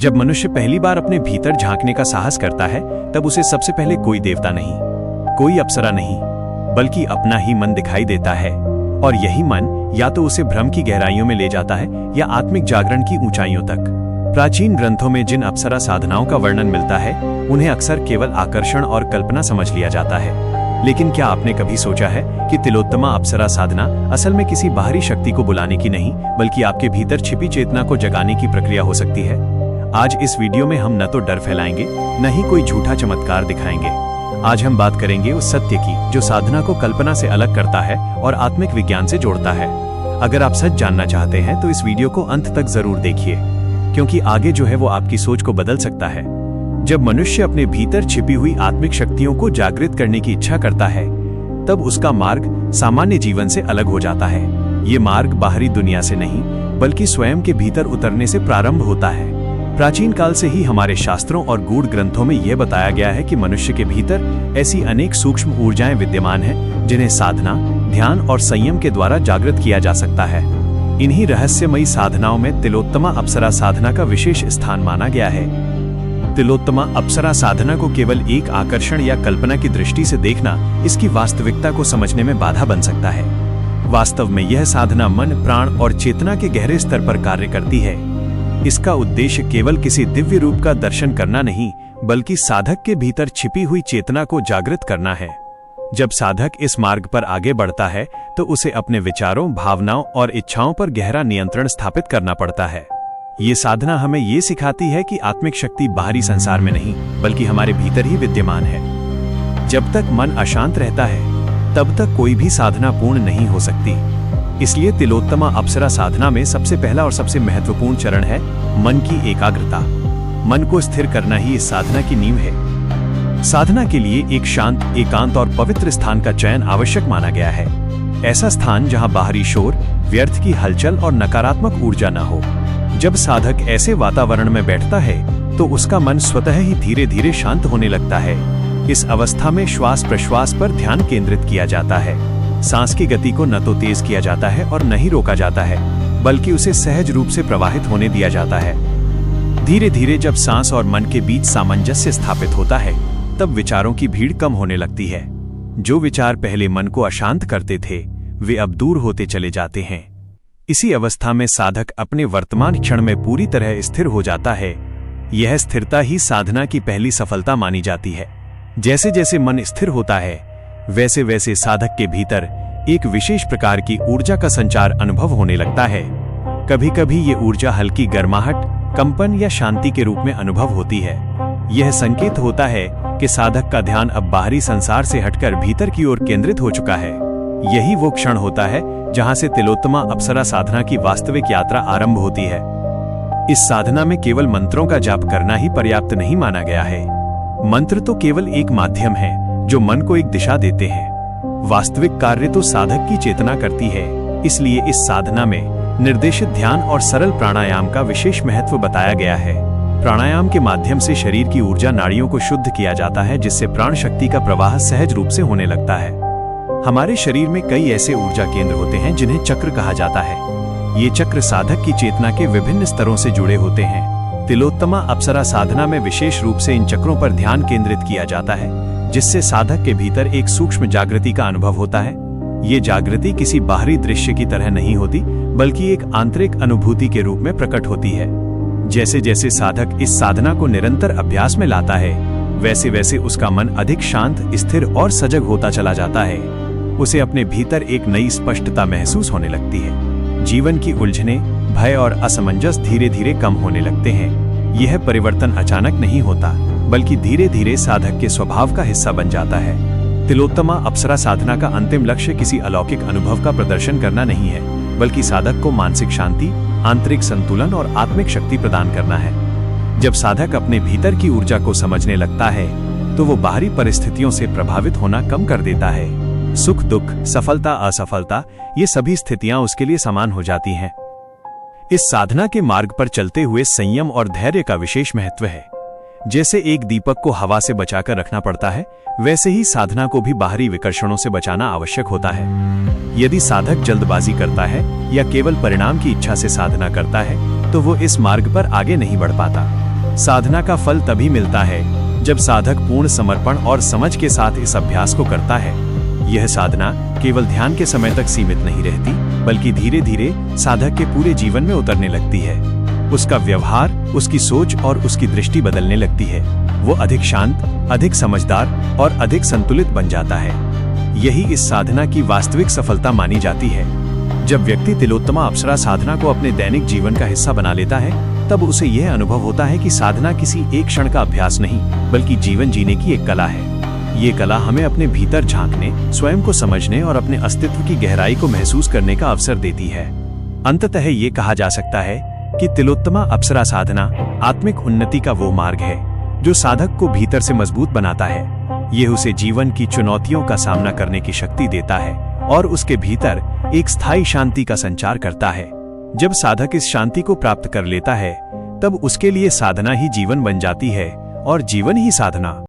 जब मनुष्य पहली बार अपने भीतर झांकने का साहस करता है, तब उसे सबसे पहले कोई देवता नहीं, कोई अप्सरा नहीं, बल्कि अपना ही मन दिखाई देता है। और यही मन या तो उसे भ्रम की गहराइयों में ले जाता है या आत्मिक जागरण की ऊंचाइयों तक। प्राचीन ग्रंथों में जिन अप्सरा साधनाओं का वर्णन मिलता है, उन्हें अक्सर केवल आकर्षण और कल्पना समझ लिया जाता है। लेकिन क्या आपने कभी सोचा है कि तिलोत्तमा अप्सरा साधना असल में किसी बाहरी शक्ति को बुलाने की नहीं, बल्कि आपके भीतर छिपी चेतना को जगाने की प्रक्रिया हो सकती है? आज इस वीडियो में हम न तो डर फैलाएंगे, न ही कोई झूठा चमत्कार दिखाएंगे। आज हम बात करेंगे उस सत्य की जो साधना को कल्पना से अलग करता है और आत्मिक विज्ञान से जोड़ता है। अगर आप सच जानना चाहते हैं तो इस वीडियो को अंत तक जरूर देखिए, क्योंकि आगे जो है वो आपकी सोच को बदल सकता है। जब मनुष्य अपने भीतर छिपी हुई आत्मिक शक्तियों को जागृत करने की इच्छा करता है, तब उसका मार्ग सामान्य जीवन से अलग हो जाता है। ये मार्ग बाहरी दुनिया से नहीं, बल्कि स्वयं के भीतर उतरने से प्रारंभ होता है। प्राचीन काल से ही हमारे शास्त्रों और गूढ़ ग्रंथों में यह बताया गया है कि मनुष्य के भीतर ऐसी अनेक सूक्ष्म ऊर्जाएं विद्यमान हैं, जिन्हें साधना, ध्यान और संयम के द्वारा जागृत किया जा सकता है। इन्हीं रहस्यमयी साधनाओं में तिलोत्तमा अप्सरा साधना का विशेष स्थान माना गया है। तिलोत्तमा अप्सरा साधना को केवल एक आकर्षण या कल्पना की दृष्टि से देखना इसकी वास्तविकता को समझने में बाधा बन सकता है। वास्तव में यह साधना मन, प्राण और चेतना के गहरे स्तर पर कार्य करती है। इसका उद्देश्य केवल किसी दिव्य रूप का दर्शन करना नहीं, बल्कि साधक के भीतर छिपी हुई चेतना को जागृत करना है। जब साधक इस मार्ग पर आगे बढ़ता है, तो उसे अपने विचारों, भावनाओं और इच्छाओं पर गहरा नियंत्रण स्थापित करना पड़ता है। ये साधना हमें ये सिखाती है कि आत्मिक शक्ति बाहरी संसार में नहीं, बल्कि हमारे भीतर ही विद्यमान है। जब तक मन अशांत रहता है, तब तक कोई भी साधना पूर्ण नहीं हो सकती। इसलिए तिलोत्तमा अप्सरा साधना में सबसे पहला और सबसे महत्वपूर्ण चरण है मन की एकाग्रता। मन को स्थिर करना ही इस साधना की नींव है। साधना के लिए एक शांत, एकांत और पवित्र स्थान का चयन आवश्यक माना गया है। ऐसा स्थान जहां बाहरी शोर, व्यर्थ की हलचल और नकारात्मक ऊर्जा न हो। जब साधक ऐसे वातावरण में बैठता है, तो उसका मन स्वतः ही धीरे धीरे शांत होने लगता है। इस अवस्था में श्वास प्रश्वास पर ध्यान केंद्रित किया जाता है। सांस की गति को न तो तेज किया जाता है और न ही रोका जाता है, बल्कि उसे सहज रूप से प्रवाहित होने दिया जाता है। धीरे धीरे जब सांस और मन के बीच सामंजस्य स्थापित होता है, तब विचारों की भीड़ कम होने लगती है। जो विचार पहले मन को अशांत करते थे, वे अब दूर होते चले जाते हैं। इसी अवस्था में साधक अपने वर्तमान क्षण में पूरी तरह स्थिर हो जाता है। यह स्थिरता ही साधना की पहली सफलता मानी जाती है। जैसे जैसे मन स्थिर होता है, वैसे वैसे साधक के भीतर एक विशेष प्रकार की ऊर्जा का संचार अनुभव होने लगता है। कभी कभी ये ऊर्जा हल्की गर्माहट, कंपन या शांति के रूप में अनुभव होती है। यह संकेत होता है कि साधक का ध्यान अब बाहरी संसार से हटकर भीतर की ओर केंद्रित हो चुका है। यही वो क्षण होता है जहां से तिलोत्तमा अप्सरा साधना की वास्तविक यात्रा आरंभ होती है। इस साधना में केवल मंत्रों का जाप करना ही पर्याप्त नहीं माना गया है। मंत्र तो केवल एक माध्यम है जो मन को एक दिशा देते हैं। वास्तविक कार्य तो साधक की चेतना करती है। इसलिए इस साधना में निर्देशित ध्यान और सरल प्राणायाम का विशेष महत्व बताया गया है। प्राणायाम के माध्यम से शरीर की ऊर्जा नाड़ियों को शुद्ध किया जाता है, जिससे प्राण शक्ति का प्रवाह सहज रूप से होने लगता है। हमारे शरीर में कई ऐसे ऊर्जा केंद्र होते हैं जिन्हें चक्र कहा जाता है। ये चक्र साधक की चेतना के विभिन्न स्तरों से जुड़े होते हैं। तिलोत्तमा अप्सरा साधना में विशेष रूप से इन चक्रों पर ध्यान केंद्रित किया जाता है, जिससे साधक के भीतर एक सूक्ष्म जागृति का अनुभव होता है। ये जागृति किसी बाहरी दृश्य की तरह नहीं होती, बल्कि एक आंतरिक अनुभूति के रूप में प्रकट होती है। जैसे जैसे साधक इस साधना को निरंतर अभ्यास में लाता है, वैसे वैसे उसका मन अधिक शांत, स्थिर और सजग होता चला जाता है। उसे अपने भीतर एक नई स्पष्टता महसूस होने लगती है। जीवन की उलझने, भय और असमंजस धीरे धीरे कम होने लगते हैं। यह परिवर्तन अचानक नहीं होता, बल्कि धीरे धीरे साधक के स्वभाव का हिस्सा बन जाता है। तिलोत्तमा अप्सरा साधना का अंतिम लक्ष्य किसी अलौकिक अनुभव का प्रदर्शन करना नहीं है, बल्कि साधक को मानसिक शांति, आंतरिक संतुलन और आत्मिक शक्ति प्रदान करना है। जब साधक अपने भीतर की ऊर्जा को समझने लगता है, तो वो बाहरी परिस्थितियों से प्रभावित होना कम कर देता है। सुख दुख, सफलता असफलता, ये सभी स्थितियां उसके लिए समान हो जाती हैं। इस साधना के मार्ग पर चलते हुए संयम और धैर्य का विशेष महत्व है। जैसे एक दीपक को हवा से बचाकर रखना पड़ता है, वैसे ही साधना को भी बाहरी विकर्षणों से बचाना आवश्यक होता है। यदि साधक जल्दबाजी करता है या केवल परिणाम की इच्छा से साधना करता है, तो वो इस मार्ग पर आगे नहीं बढ़ पाता। साधना का फल तभी मिलता है जब साधक पूर्ण समर्पण और समझ के साथ इस अभ्यास को करता है। यह साधना केवल ध्यान के समय तक सीमित नहीं रहती, बल्कि धीरे धीरे साधक के पूरे जीवन में उतरने लगती है। उसका व्यवहार, उसकी सोच और उसकी दृष्टि बदलने लगती है। वो अधिक शांत, अधिक समझदार और अधिक संतुलित बन जाता है। यही इस साधना की वास्तविक सफलता मानी जाती है। जब व्यक्ति तिलोत्तमा अप्सरा साधना को अपने दैनिक जीवन का हिस्सा बना लेता है, तब उसे यह अनुभव होता है कि साधना किसी एक क्षण का अभ्यास नहीं, बल्कि जीवन जीने की एक कला है। ये कला हमें अपने भीतर झांकने, स्वयं को समझने और अपने अस्तित्व की गहराई को महसूस करने का अवसर देती है। अंततः ये कहा जा सकता है कि तिलोत्तमा अप्सरा साधना आत्मिक उन्नति का वो मार्ग है जो साधक को भीतर से मजबूत बनाता है। ये उसे जीवन की चुनौतियों का सामना करने की शक्ति देता है और उसके भीतर एक स्थायी शांति का संचार करता है। जब साधक इस शांति को प्राप्त कर लेता है, तब उसके लिए साधना ही जीवन बन जाती है और जीवन ही साधना।